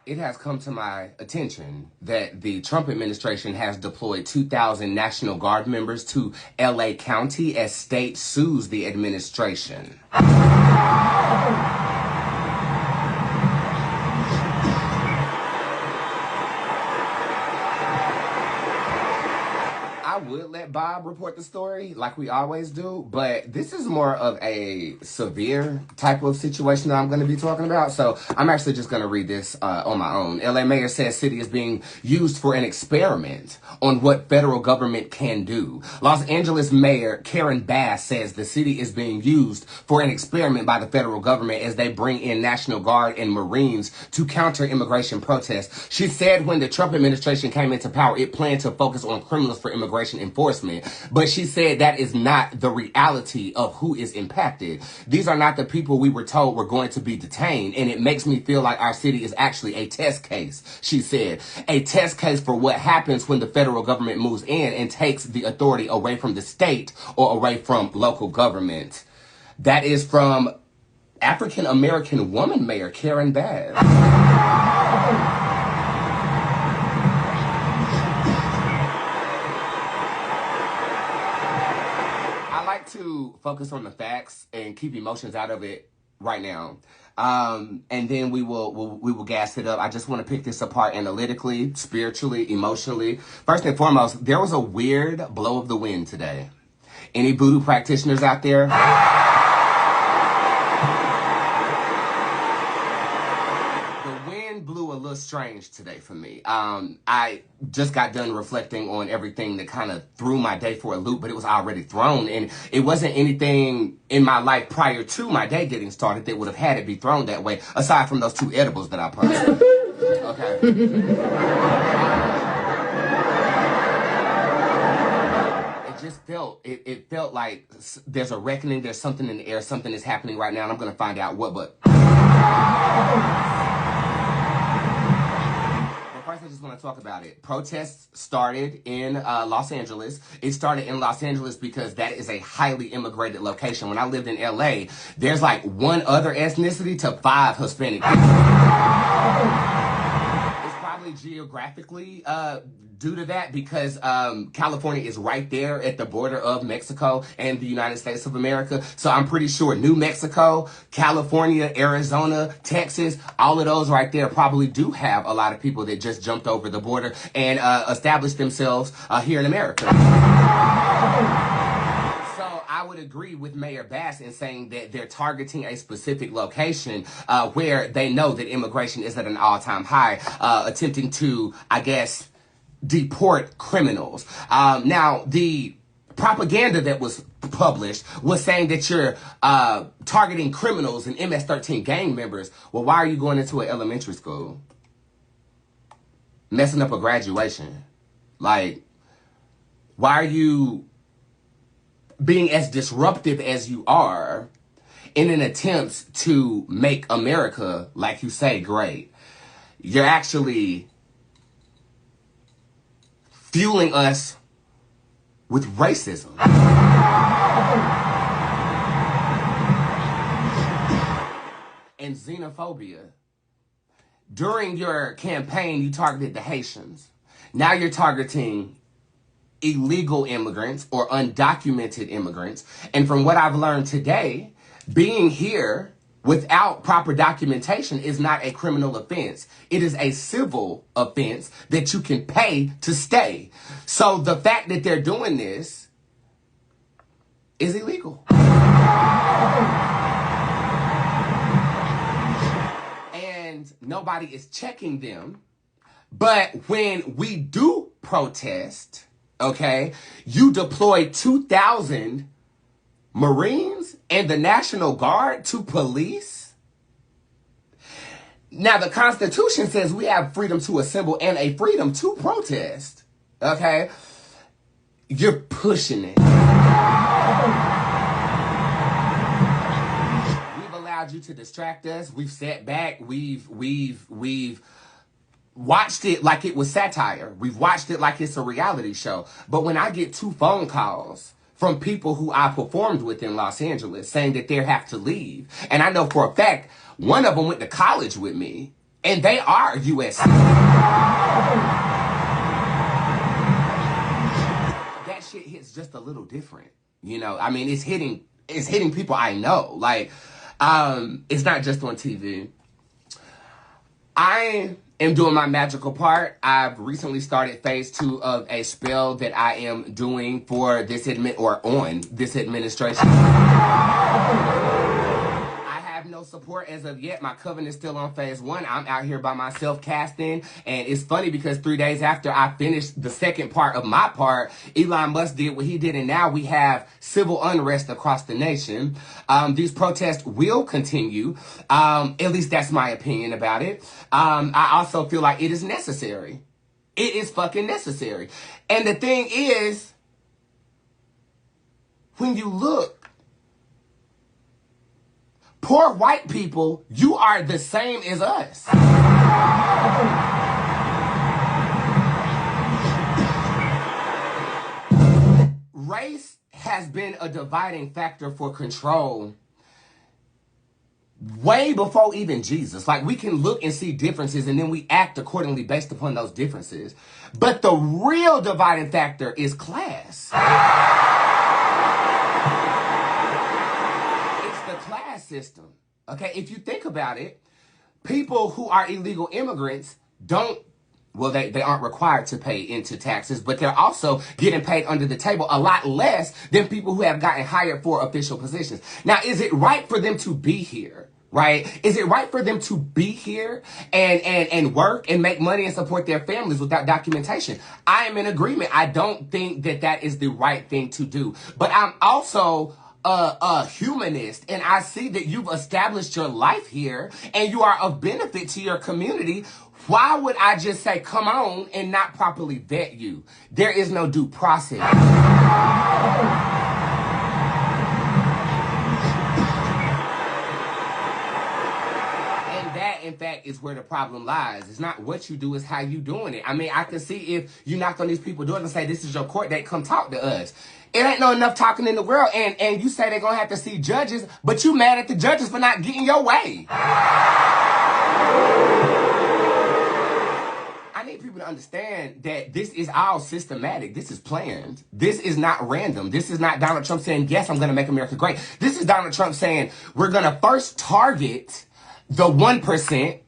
It has come to my attention that the Trump administration has deployed 2,000 National Guard members to LA County as state sues the administration. I would let Bob report the story like we always do, but this is more of a severe type of situation that I'm going to be talking about. So I'm actually just going to read this on my own. LA mayor says city is being used for an experiment on what federal government can do. Los Angeles Mayor Karen Bass says the city is being used for an experiment by the federal government as they bring in National Guard and Marines to counter immigration protests. She said when the Trump administration came into power, it planned to focus on criminals for immigration enforcement, but she said that is not the reality of who is impacted. These are not the people we were told were going to be detained, and it makes me feel like our city is actually a test case, she said. A test case for what happens when the federal government moves in and takes the authority away from the state or away from local government. That is from African-American woman mayor Karen Bass. To focus on the facts and keep emotions out of it right now, and then we will gas it up. I just want to pick this apart analytically, spiritually, emotionally. First and foremost, there was a weird blow of the wind today. Any voodoo practitioners out there? Blew a little strange today for me. I just got done reflecting on everything that kind of threw my day for a loop, but it was already thrown, and it wasn't anything in my life prior to my day getting started that would have had it be thrown that way, aside from those 2 edibles that I purchased. Okay. It felt like there's a reckoning, there's something in the air, something is happening right now, and I'm going to find out what, but first, I just want to talk about it. Protests started in Los Angeles. It started in Los Angeles because that is a highly immigrated location. When I lived in LA, there's like 1 other ethnicity to 5 Hispanic people. It's probably geographically due to that because California is right there at the border of Mexico and the United States of America. So I'm pretty sure New Mexico, California, Arizona, Texas, all of those right there probably do have a lot of people that just jumped over the border and established themselves here in America. I would agree with Mayor Bass in saying that they're targeting a specific location where they know that immigration is at an all-time high, attempting to, I guess, deport criminals. Now, the propaganda that was published was saying that you're targeting criminals and MS-13 gang members. Well, why are you going into an elementary school? Messing up a graduation. Like, why are you being as disruptive as you are in an attempt to make America, like you say, great? You're actually fueling us with racism. And xenophobia. During your campaign, you targeted the Haitians. Now you're targeting illegal immigrants or undocumented immigrants. And from what I've learned today, being here without proper documentation is not a criminal offense. It is a civil offense that you can pay to stay. So the fact that they're doing this is illegal. And nobody is checking them. But when we do protest, okay, you deploy 2,000 Marines and the National Guard to police. Now, the Constitution says we have freedom to assemble and a freedom to protest. Okay? You're pushing it. We've allowed you to distract us. We've sat back. We've watched it like it was satire. We've watched it like it's a reality show. But when I get 2 phone calls from people who I performed with in Los Angeles saying that they have to leave, and I know for a fact one of them went to college with me, And they are USC. That shit hits just a little different. You know, I mean, it's hitting people I know. Like, it's not just on TV. I am doing my magical part. I've recently started phase 2 of a spell that I am doing for this on this administration. I have no support as of yet. My coven is still on phase 1. I'm out here by myself casting. And it's funny because 3 days after I finished the second part of my part, Elon Musk did what he did. And now we have civil unrest across the nation. These protests will continue. At least that's my opinion about it. I also feel like it is necessary. It is fucking necessary. And the thing is, when you look, poor white people, you are the same as us. Race has been a dividing factor for control way before even Jesus. Like, we can look and see differences and then we act accordingly based upon those differences. But the real dividing factor is class. Class system. Okay, if you think about it, people who are illegal immigrants they aren't required to pay into taxes, but they're also getting paid under the table a lot less than people who have gotten hired for official positions. Now, is it right for them to be here? Right? Is it right for them to be here and work and make money and support their families without documentation? I am in agreement. I don't think that is the right thing to do. But I'm also a humanist, and I see that you've established your life here and you are of benefit to your community. Why would I just say, come on, and not properly vet you? There is no due process. And that, in fact, is where the problem lies. It's not what you do, it's how you doing it. I mean, I can see if you knocked on these people's doors and say, this is your court date, come talk to us. It ain't no enough talking in the world, and you say they're gonna have to see judges, but you mad at the judges for not getting your way. I need people to understand that this is all systematic. This is planned. This is not random. This is not Donald Trump saying, yes, I'm gonna make America great. This is Donald Trump saying, we're gonna first target the 1%.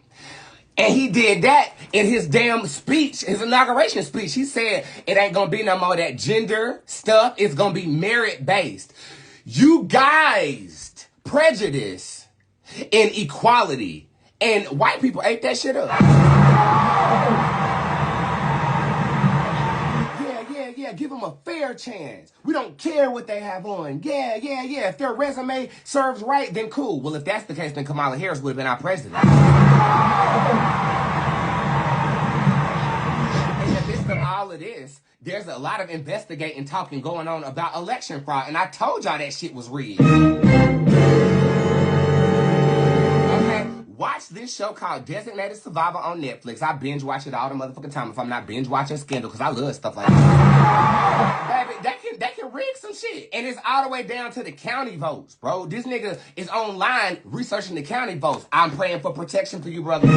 And he did that in his damn speech, his inauguration speech. He said it ain't gonna be no more of that gender stuff. It's gonna be merit-based. You guys prejudice and equality. And white people ate that shit up. Yeah, give them a fair chance. We don't care what they have on. Yeah. If their resume serves right, then cool. Well, if that's the case, then Kamala Harris would have been our president. In the midst of all of this, there's a lot of investigating, talking going on about election fraud. And I told y'all that shit was rigged. Watch this show called Designated Survivor on Netflix. I binge watch it all the motherfucking time if I'm not binge watching Scandal, because I love stuff like that. Baby, that can rig some shit. And it's all the way down to the county votes, bro. This nigga is online researching the county votes. I'm praying for protection for you, brother.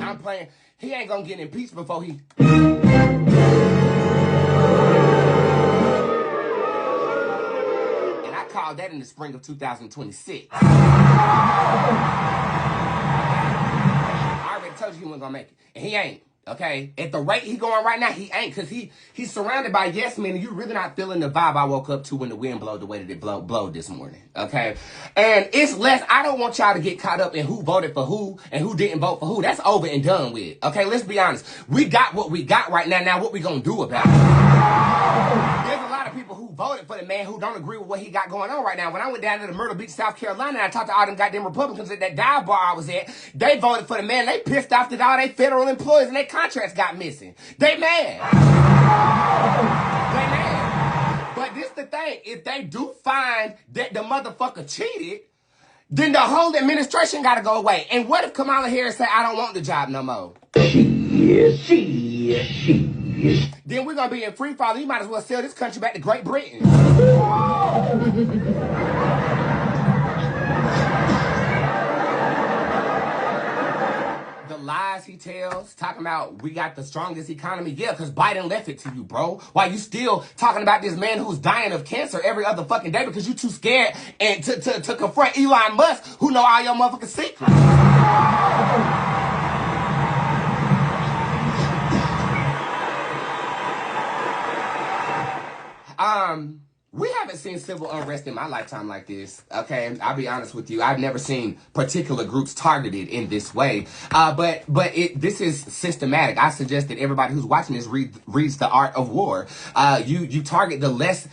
I'm praying. He ain't gonna get impeached before he... Called that in the spring of 2026. I already told you he wasn't gonna make it. And he ain't. Okay? At the rate he going right now, he ain't. Because he's surrounded by yes men, and you're really not feeling the vibe I woke up to when the wind blowed the way that it blowed this morning. Okay? And it's less, I don't want y'all to get caught up in who voted for who and who didn't vote for who. That's over and done with. Okay? Let's be honest. We got what we got right now. Now what we gonna do about it? There's a lot of people who voted for the man who don't agree with what he got going on right now. When I went down to the Myrtle Beach, South Carolina, and I talked to all them goddamn Republicans at that dive bar I was at, they voted for the man. They pissed off that all their federal employees and their contracts got missing. They mad. They mad. But this the thing. If they do find that the motherfucker cheated, then the whole administration got to go away. And what if Kamala Harris say, I don't want the job no more? She. Then we're going to be in free fall. You might as well sell this country back to Great Britain. lies he tells, talking about we got the strongest economy. Yeah, because Biden left it to you, bro. Why you still talking about this man who's dying of cancer every other fucking day because you too scared and to confront Elon Musk, who know all your motherfucking secrets. We haven't seen civil unrest in my lifetime like this. Okay, I'll be honest with you. I've never seen particular groups targeted in this way. But this is systematic. I suggest that everybody who's watching this reads The Art of War. You target the less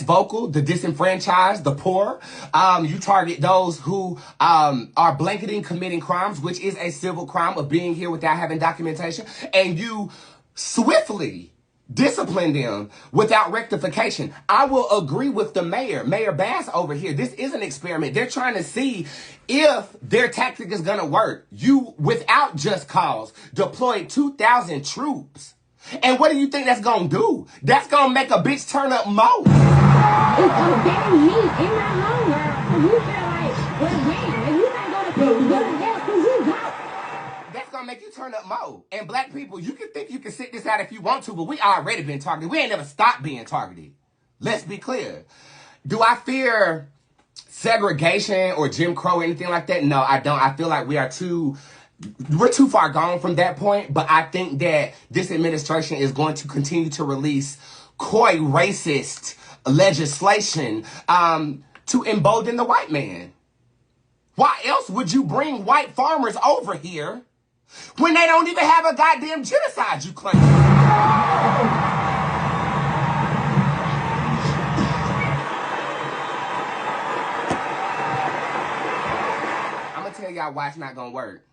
vocal, the disenfranchised, the poor. You target those who are blanketing committing crimes, which is a civil crime of being here without having documentation, and you swiftly discipline them without rectification. I will agree with the mayor, Mayor Bass over here. This is an experiment. They're trying to see if their tactic is going to work. You, without just cause, deployed 2,000 troops. And what do you think that's going to do? That's going to make a bitch turn up more. It's a very heat in my home, girl. You feel like, well, damn, if you not going to go to hell, because you got that's gonna make you turn up more. And black people, you can think you can sit this out if you want to, but we already been targeted. We ain't never stopped being targeted. Let's be clear. Do I fear segregation or Jim Crow or anything like that? No, I don't. I feel like we're too far gone from that point, but I think that this administration is going to continue to release coy racist legislation to embolden the white man. Why else would you bring white farmers over here when they don't even have a goddamn genocide you claim? I'm gonna tell y'all why it's not gonna work.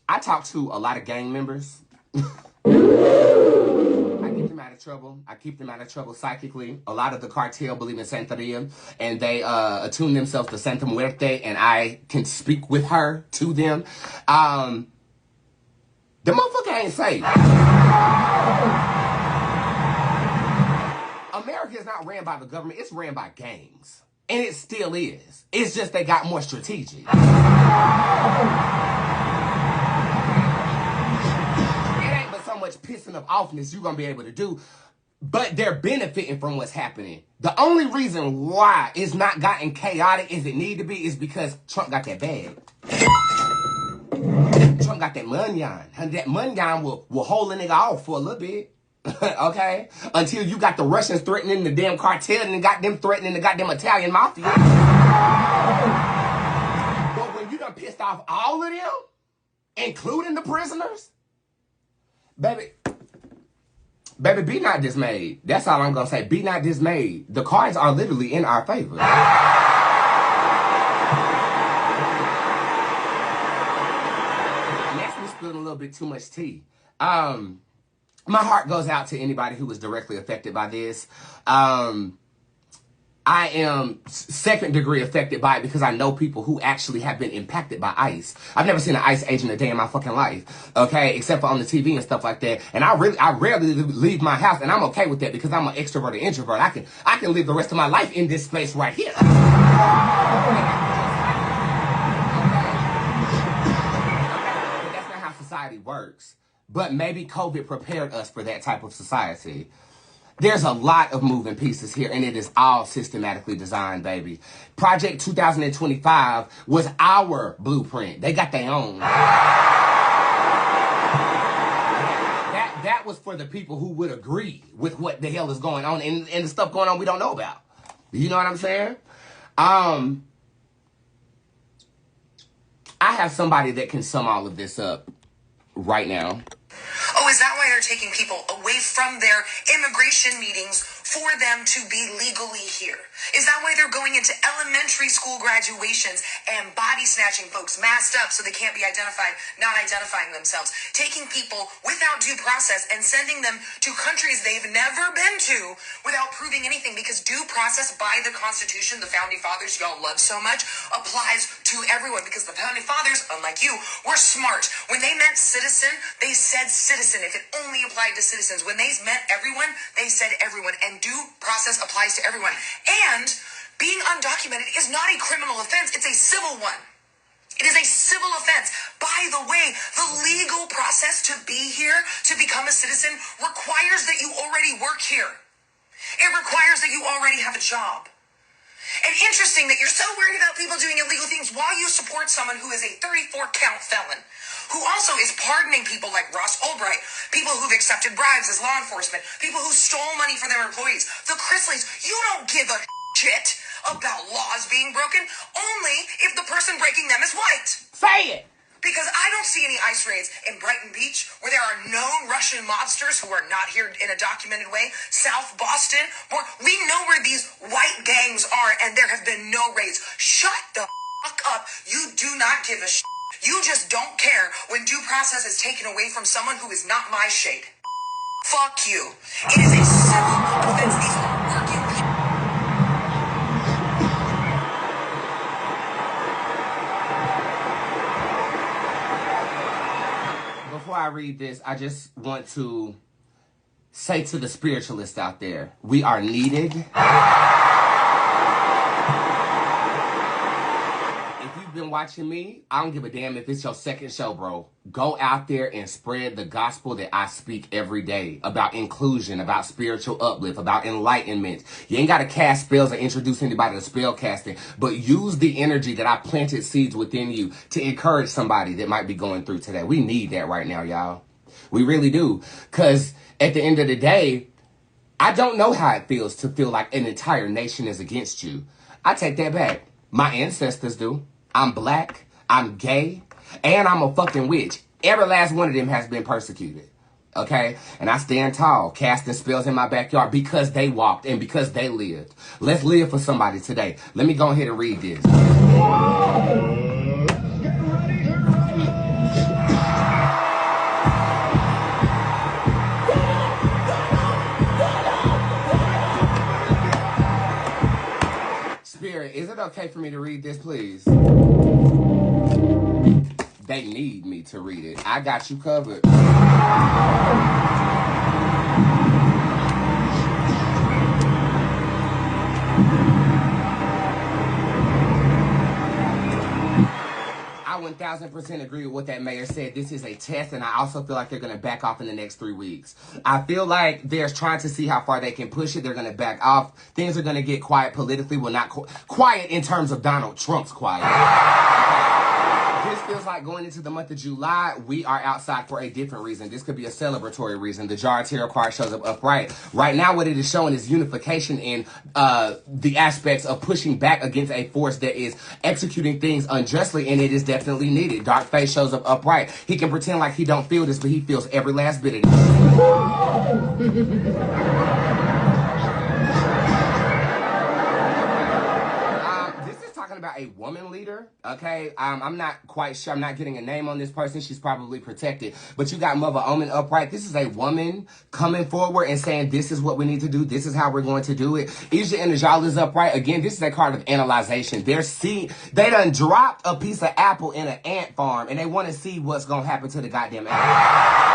I talk to a lot of gang members. I keep them out of trouble. I keep them out of trouble psychically. A lot of the cartel believe in Santeria, and they attune themselves to Santa Muerte, and I can speak with her to them. The motherfucker ain't safe. America is not ran by the government. It's ran by gangs. And it still is. It's just they got more strategic. Much pissing of offness you're gonna be able to do, but they're benefiting from what's happening. The only reason why it's not gotten chaotic as it need to be is because Trump got that bag. Trump got that money on. And that money on will hold a nigga off for a little bit. Okay? Until you got the Russians threatening the damn cartel and got them threatening the goddamn Italian mafia. But when you done pissed off all of them, including the prisoners, Baby, be not dismayed. That's all I'm going to say. Be not dismayed. The cards are literally in our favor. And that's me spilling a little bit too much tea. My heart goes out to anybody who was directly affected by this. I am second degree affected by it because I know people who actually have been impacted by ICE. I've never seen an ICE agent a day in my fucking life, okay, except for on the TV and stuff like that. And I rarely leave my house, and I'm okay with that because I'm an extrovert and introvert. I can live the rest of my life in this space right here. But that's not how society works. But maybe COVID prepared us for that type of society. There's a lot of moving pieces here, and it is all systematically designed, baby. Project 2025 was our blueprint. They got their own. That was for the people who would agree with what the hell is going on and the stuff going on we don't know about. You know what I'm saying? I have somebody that can sum all of this up right now. Oh, is that why they're taking people away from their immigration meetings for them to be legally here? Is that why they're going into elementary school graduations and body snatching folks masked up so they can't be identified, not identifying themselves, taking people without due process and sending them to countries they've never been to without proving anything? Because due process by the Constitution, the Founding Fathers y'all love so much, applies to everyone, because the Founding Fathers, unlike you, were smart. When they meant citizen, they said citizen. If it only applied to citizens. When they meant everyone, they said everyone. And due process applies to everyone. And being undocumented is not a criminal offense. It's a civil one. It is a civil offense. By the way, the legal process to be here, to become a citizen, requires that you already work here. It requires that you already have a job. And interesting that you're so worried about people doing illegal things while you support someone who is a 34-count felon, who also is pardoning people like Ross Ulbright, people who've accepted bribes as law enforcement, people who stole money from their employees, the Chrisleys. You don't give a shit about laws being broken, only if the person breaking them is white. Say it! Because I don't see any ICE raids in Brighton Beach where there are known Russian mobsters who are not here in a documented way. South Boston, where we know where these white gangs are and there have been no raids. Shut the fuck up. You do not give a shit. You just don't care when due process is taken away from someone who is not my shade. Fuck you. It is a civil offense. These are working people. Before I read this, I just want to say to the spiritualists out there, we are needed. If you've been watching me, I don't give a damn if it's your second show, bro. Go out there and spread the gospel that I speak every day about inclusion, about spiritual uplift, about enlightenment. You ain't got to cast spells or introduce anybody to spell casting, but use the energy that I planted seeds within you to encourage somebody that might be going through today. We need that right now, y'all. We really do. Because at the end of the day, I don't know how it feels to feel like an entire nation is against you. I take that back. My ancestors do. I'm black, I'm gay, and I'm a fucking witch. Every last one of them has been persecuted. Okay? And I stand tall, casting spells in my backyard because they walked and because they lived. Let's live for somebody today. Let me go ahead and read this. Spirit, is it okay for me to read this, please? They need me to read it. I got you covered. I 1000% agree with what that mayor said. This is a test, and I also feel like they're going to back off in the next 3 weeks. I feel like they're trying to see how far they can push it. They're going to back off. Things are going to get quiet politically. Well, not quiet in terms of Donald Trump's quiet. This feels like going into the month of July, we are outside for a different reason. This could be a celebratory reason. The Jar of Tarot card shows up upright. Right now, what it is showing is unification in the aspects of pushing back against a force that is executing things unjustly, and it is definitely needed. Dark Face shows up upright. He can pretend like he don't feel this, but he feels every last bit of it. About a woman leader, okay? I'm not quite sure. I'm not getting a name on this person. She's probably protected. But you got Mother Omen upright. This is a woman coming forward and saying, this is what we need to do. This is how we're going to do it. Isha and Najal is upright. Again, this is a card of analyzation. They done dropped a piece of apple in an ant farm, and they want to see what's going to happen to the goddamn apple.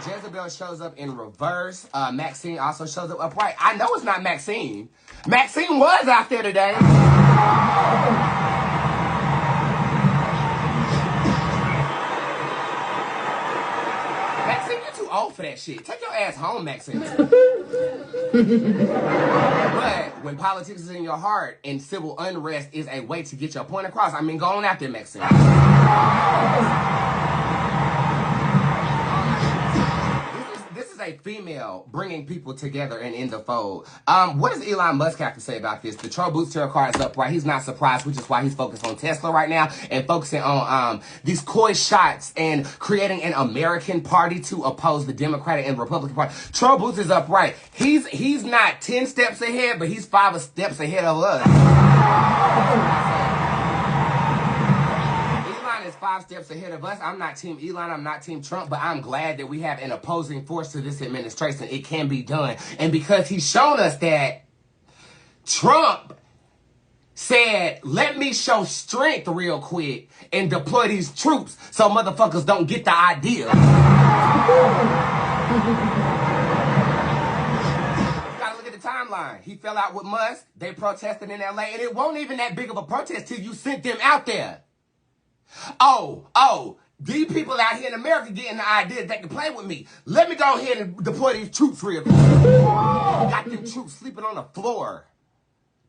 Jezebel shows up in reverse. Maxine also shows up upright. I know it's not Maxine. Maxine was out there today. Maxine, you're too old for that shit. Take your ass home, Maxine. But when politics is in your heart and civil unrest is a way to get your point across, I mean, go on out there, Maxine. A female bringing people together and in the fold. What does Elon Musk have to say about this? The Troll Boots Tarot card is upright. He's not surprised, which is why he's focused on Tesla right now and focusing on these coy shots and creating an American party to oppose the Democratic and Republican Party. Troll Boots is upright. He's not 10 steps ahead, but he's 5 steps ahead of us. 5 steps ahead of us. I'm not Team Elon. I'm not Team Trump, but I'm glad that we have an opposing force to this administration. It can be done. And because he's shown us that Trump said, let me show strength real quick and deploy these troops so motherfuckers don't get the idea. Gotta look at the time. timeline. He fell out with Musk. They protested in LA, and it wasn't even that big of a protest till you sent them out there. Oh, these people out here in America getting the idea that they can play with me. Let me go ahead and deploy these troops real quick. Got them troops sleeping on the floor.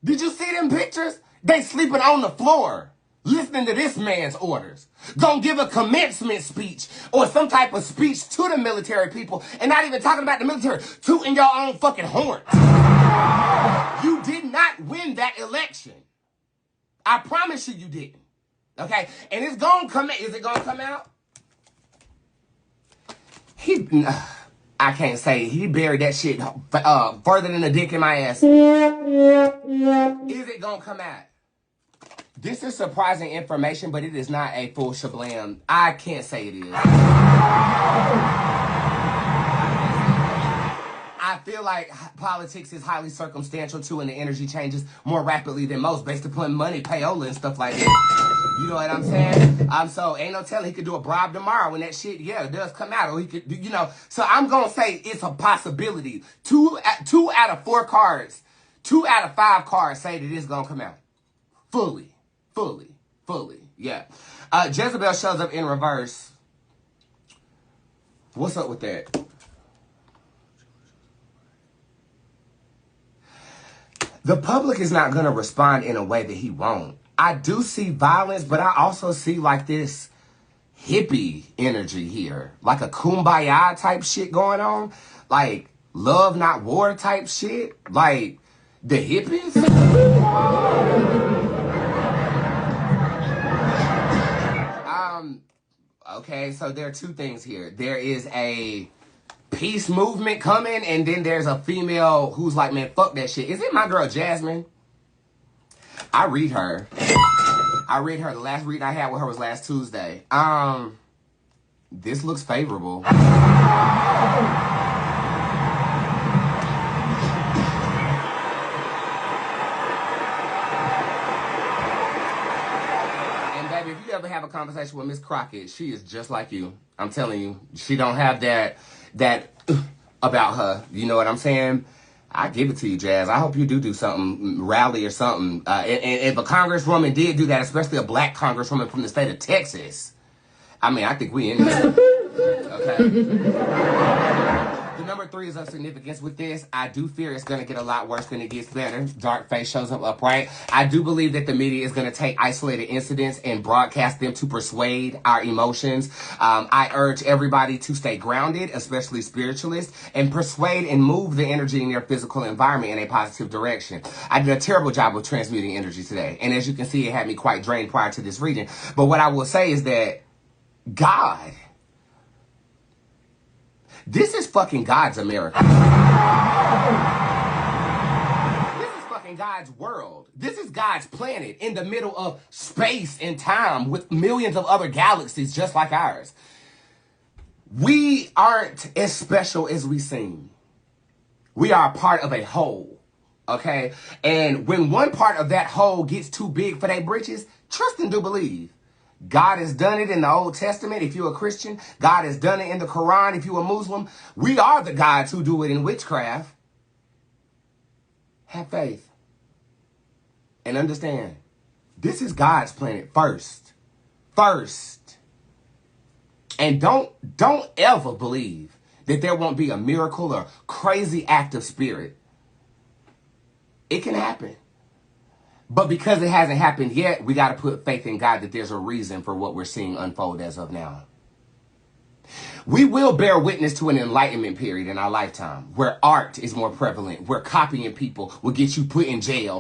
Did you see them pictures? They sleeping on the floor, listening to this man's orders. Gonna give a commencement speech or some type of speech to the military people, and not even talking about the military, tooting your own fucking horns. You did not win that election. I promise you didn't. Okay? And it's gonna come out. Is it gonna come out? I can't say. He buried that shit further than a dick in my ass. Is it gonna come out? This is surprising information, but it is not a full shablam. I can't say it is. I feel like politics is highly circumstantial too, and the energy changes more rapidly than most based upon money, payola, and stuff like that. You know what I'm saying? So ain't no telling he could do a bribe tomorrow when that shit, it does come out. Or he could, So I'm going to say it's a possibility. 2 out of 4 cards, 2 out of 5 cards say that it's going to come out. Fully. Yeah. Jezebel shows up in reverse. What's up with that? The public is not going to respond in a way that he won't. I do see violence, but I also see like this hippie energy here. Like a kumbaya type shit going on. Like love, not war type shit. Like the hippies. Okay, so there are 2 things here. There is a peace movement coming, and then there's a female who's like, man, fuck that shit. Is it my girl Jasmine? I read her. The last reading I had with her was last Tuesday. This looks favorable. And baby, if you ever have a conversation with Miss Crockett, she is just like you. I'm telling you, she don't have that about her. You know what I'm saying? I give it to you, Jazz. I hope you do something, rally or something. And if a congresswoman did do that, especially a black congresswoman from the state of Texas, I mean, I think we in there. Okay. The number 3 is of significance with this. I do fear it's going to get a lot worse than it gets better. Dark face shows up upright. I do believe that the media is going to take isolated incidents and broadcast them to persuade our emotions. I urge everybody to stay grounded, especially spiritualists, and persuade and move the energy in their physical environment in a positive direction. I did a terrible job of transmuting energy today. And as you can see, it had me quite drained prior to this reading. But what I will say is that God, this is fucking God's America. This is fucking God's world. This is God's planet in the middle of space and time with millions of other galaxies just like ours. We aren't as special as we seem. We are a part of a whole, okay? And when one part of that whole gets too big for their britches, trust and do believe. God has done it in the Old Testament if you're a Christian. God has done it in the Quran if you're a Muslim. We are the gods who do it in witchcraft. Have faith. And understand, this is God's planet first. And don't ever believe that there won't be a miracle or crazy act of spirit. It can happen. But because it hasn't happened yet, we got to put faith in God that there's a reason for what we're seeing unfold as of now. We will bear witness to an enlightenment period in our lifetime where art is more prevalent, where copying people will get you put in jail.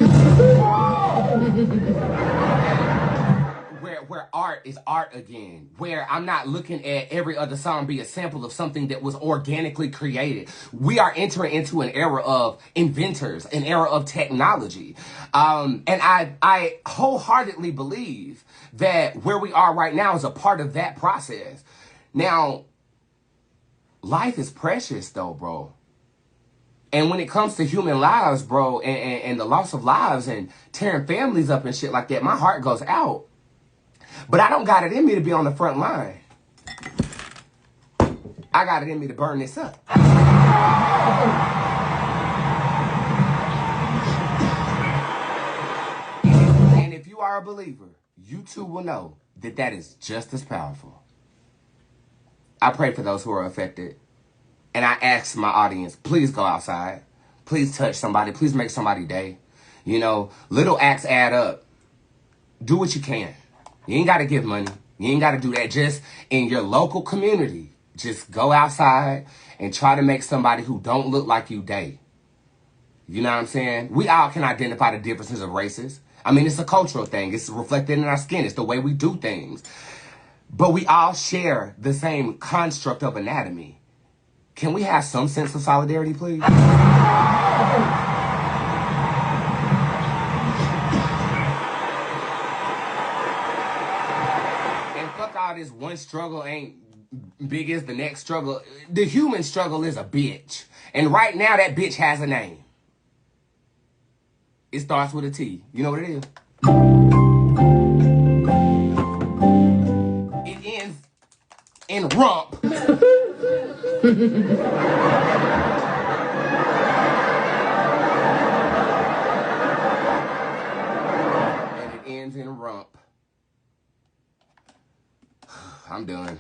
Where art is art again, where I'm not looking at every other song be a sample of something that was organically created. We are entering into an era of inventors, an era of technology. And I wholeheartedly believe that where we are right now is a part of that process. Now, life is precious though, bro. And when it comes to human lives, bro, and the loss of lives and tearing families up and shit like that, my heart goes out. But I don't got it in me to be on the front line. I got it in me to burn this up. if you are a believer, you too will know that that is just as powerful. I pray for those who are affected. And I ask my audience, please go outside. Please touch somebody. Please make somebody's day. You know, little acts add up. Do what you can. You ain't got to give money. You ain't got to do that. Just in your local community, just go outside and try to make somebody who don't look like you day. You know what I'm saying? We all can identify the differences of races. I mean, it's a cultural thing. It's reflected in our skin. It's the way we do things. But we all share the same construct of anatomy. Can we have some sense of solidarity, please? And fuck all this one struggle ain't big as the next struggle. The human struggle is a bitch. And right now, that bitch has a name. It starts with a T. You know what it is? It ends in rump. And it ends in rump. I'm done.